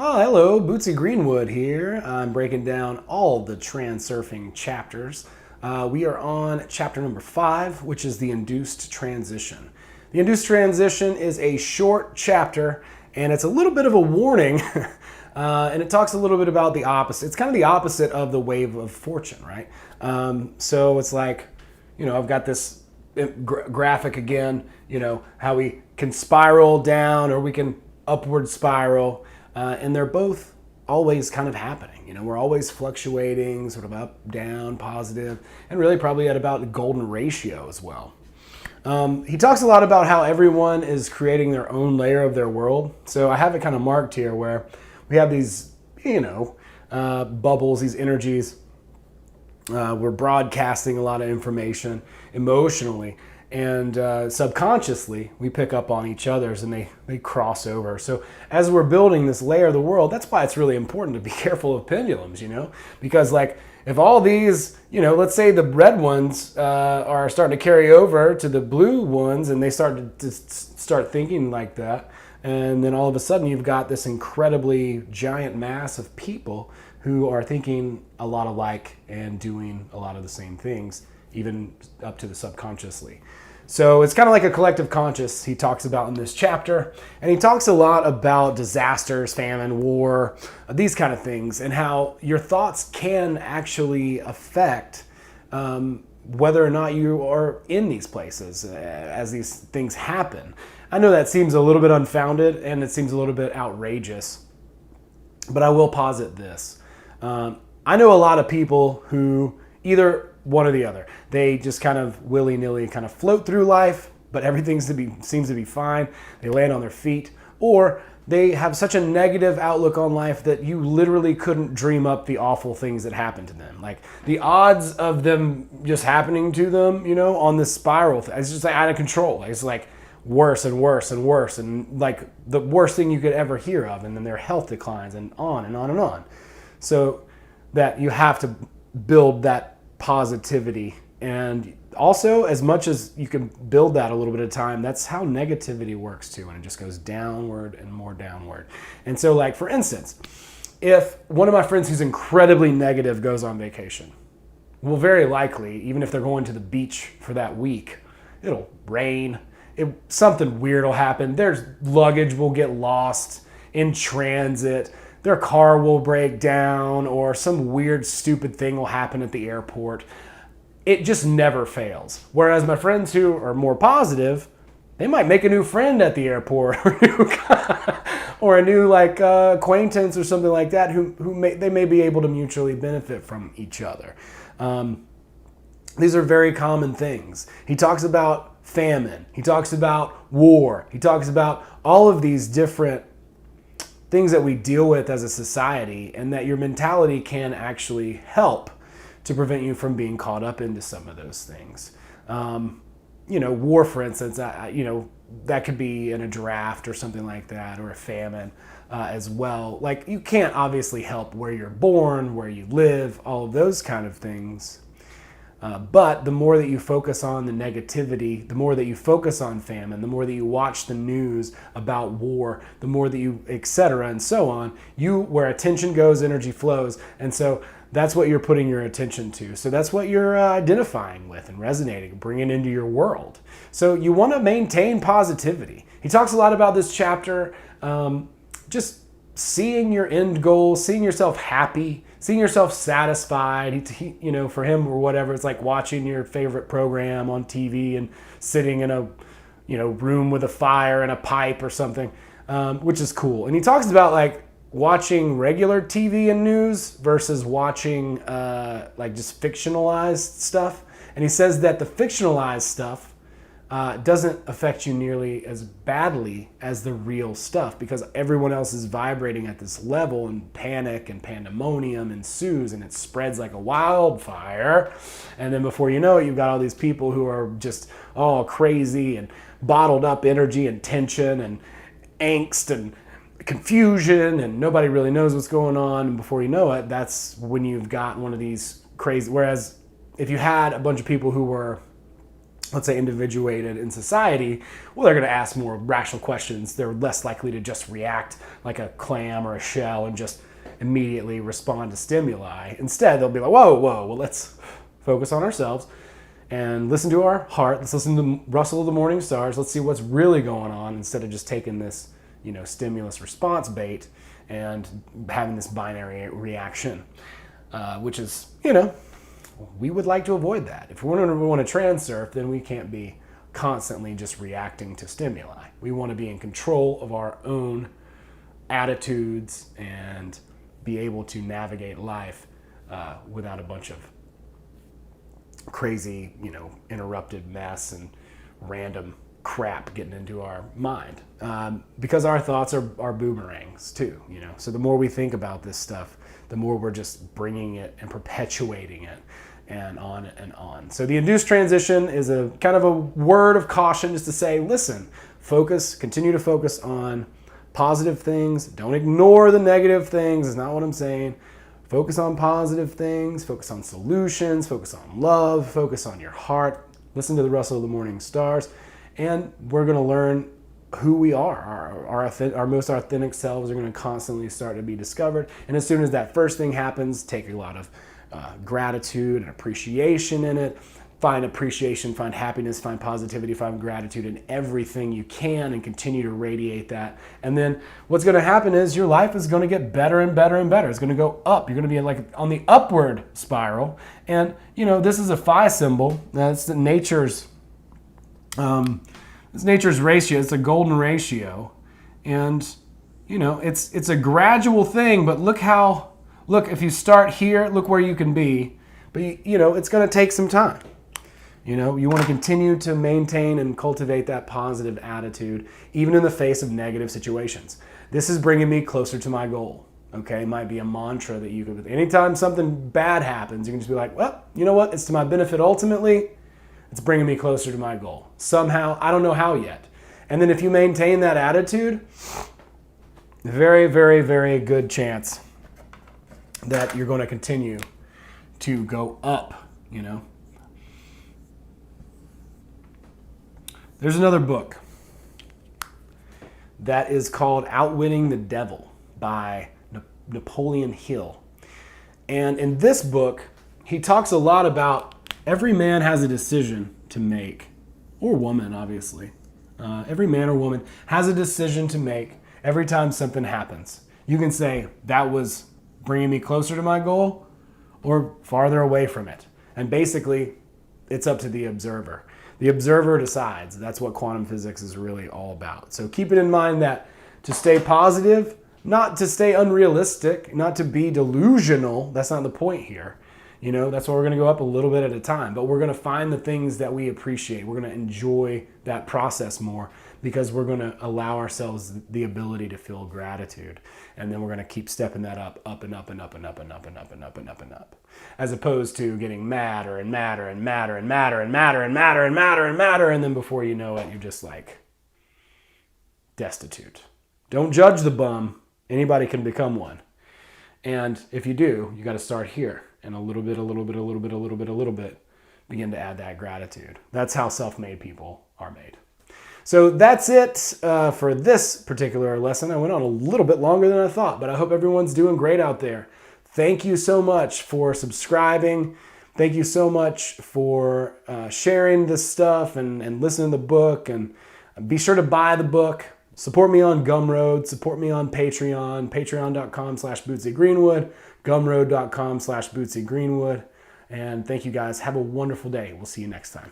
Oh, hello, Bootsy Greenwood here. I'm breaking down all the transurfing chapters. We are on chapter number 5, which is the Induced Transition. The Induced Transition is a short chapter, and it's a little bit of a warning, and it talks a little bit about the opposite. It's kind of the opposite of the wave of fortune, right? So it's like, I've got this graphic again, how we can spiral down or we can upward spiral. And they're both always kind of happening. We're always fluctuating, sort of up, down, positive, and really probably at about the golden ratio as well. He talks a lot about how everyone is creating their own layer of their world. So I have it kind of marked here where we have these, bubbles, these energies. We're broadcasting a lot of information emotionally. And subconsciously, we pick up on each other's and they cross over. So as we're building this layer of the world, that's why it's really important to be careful of pendulums, because like if all these, let's say the red ones are starting to carry over to the blue ones and they start thinking like that. And then all of a sudden you've got this incredibly giant mass of people who are thinking a lot alike and doing a lot of the same things, even up to the subconsciously. So it's kind of like a collective conscious he talks about in this chapter. And he talks a lot about disasters, famine, war, these kind of things, and how your thoughts can actually affect whether or not you are in these places as these things happen. I know that seems a little bit unfounded and it seems a little bit outrageous, but I will posit this. I know a lot of people who either one or the other. They just kind of willy-nilly kind of float through life, but everything seems to be fine. They land on their feet, or they have such a negative outlook on life that you literally couldn't dream up the awful things that happen to them. Like the odds of them just happening to them, on this spiral, it's just like out of control. It's like worse and worse and worse, and like the worst thing you could ever hear of, and then their health declines and on and on and on. So that you have to build that positivity. And also, as much as you can build that a little bit at a time, that's how negativity works too, and it just goes downward and more downward. And so, like, for instance, if one of my friends who's incredibly negative goes on vacation, well, very likely, even if they're going to the beach for that week, it'll rain, something weird will happen, their luggage will get lost in transit, their car will break down, or some weird, stupid thing will happen at the airport. It just never fails. Whereas my friends who are more positive, they might make a new friend at the airport, or a new acquaintance or something like that, they may be able to mutually benefit from each other. These are very common things. He talks about famine. He talks about war. He talks about all of these different things that we deal with as a society, and that your mentality can actually help to prevent you from being caught up into some of those things. War, for instance, that could be in a draft or something like that, or a famine as well. Like, you can't obviously help where you're born, where you live, all of those kind of things. But the more that you focus on the negativity, the more that you focus on famine, the more that you watch the news about war, the more that you, etc. and so on, where attention goes, energy flows. And so that's what you're putting your attention to. So that's what you're identifying with and resonating, bringing into your world. So you want to maintain positivity. He talks a lot about this chapter, just seeing your end goal, seeing yourself happy, seeing yourself satisfied. For him or whatever, it's like watching your favorite program on TV and sitting in a, room with a fire and a pipe or something, which is cool. And he talks about like watching regular TV and news versus watching just fictionalized stuff. And he says that the fictionalized stuff doesn't affect you nearly as badly as the real stuff, because everyone else is vibrating at this level, and panic and pandemonium ensues, and it spreads like a wildfire. And then before you know it, you've got all these people who are just all crazy and bottled up energy and tension and angst and confusion, and nobody really knows what's going on. And before you know it, that's when you've got one of these crazy. Whereas if you had a bunch of people who were let's say, individuated in society, well, they're going to ask more rational questions. They're less likely to just react like a clam or a shell and just immediately respond to stimuli. Instead, they'll be like, whoa, well, let's focus on ourselves and listen to our heart. Let's listen to the rustle of the morning stars. Let's see what's really going on instead of just taking this, stimulus response bait and having this binary reaction, which is, we would like to avoid that. If we want to transurf, then we can't be constantly just reacting to stimuli. We want to be in control of our own attitudes and be able to navigate life without a bunch of crazy, interrupted mess and random crap getting into our mind. Because our thoughts are boomerangs too, So the more we think about this stuff, the more we're just bringing it and perpetuating it and on and on. So the induced transition is a kind of a word of caution just to say, listen, continue to focus on positive things. Don't ignore the negative things. Is not what I'm saying. Focus on positive things, focus on solutions, focus on love, focus on your heart. Listen to the rustle of the morning stars, and we're going to learn who we are. Our most authentic selves are going to constantly start to be discovered. And as soon as that first thing happens, take a lot of gratitude and appreciation in it. Find appreciation, find happiness, find positivity, find gratitude in everything you can and continue to radiate that. And then what's going to happen is your life is going to get better and better and better. It's going to go up. You're going to be like on the upward spiral. And, this is a phi symbol. That's nature's ratio. It's a golden ratio. And, it's a gradual thing, but look, if you start here, look where you can be. But, it's going to take some time. You want to continue to maintain and cultivate that positive attitude, even in the face of negative situations. This is bringing me closer to my goal. Okay, it might be a mantra that you could, anytime something bad happens, you can just be like, well, you know what? It's to my benefit ultimately. It's bringing me closer to my goal. Somehow, I don't know how yet. And then if you maintain that attitude, very, very, very good chance that you're going to continue to go up, There's another book that is called Outwitting the Devil by Napoleon Hill. And in this book, he talks a lot about every man has a decision to make, or woman, obviously. Every man or woman has a decision to make every time something happens. You can say, that was bringing me closer to my goal or farther away from it. And basically, it's up to the observer. The observer decides. That's what quantum physics is really all about. So keep it in mind that to stay positive, not to stay unrealistic, not to be delusional, that's not the point here. That's why we're going to go up a little bit at a time. But we're going to find the things that we appreciate. We're going to enjoy that process more because we're going to allow ourselves the ability to feel gratitude. And then we're going to keep stepping that up and up and up and up and up and up and up and up and up. As opposed to getting madder and madder and madder and madder and madder and madder and madder and madder. And then before you know it, you're just like destitute. Don't judge the bum. Anybody can become one. And if you do, you got to start here. And a little bit, begin to add that gratitude. That's how self-made people are made. So that's it for this particular lesson. I went on a little bit longer than I thought, but I hope everyone's doing great out there. Thank you so much for subscribing. Thank you so much for sharing this stuff and listening to the book. And be sure to buy the book. Support me on Gumroad. Support me on Patreon. Patreon.com/Bootsy Greenwood. Gumroad.com/Bootsy Greenwood. And thank you guys. Have a wonderful day. We'll see you next time.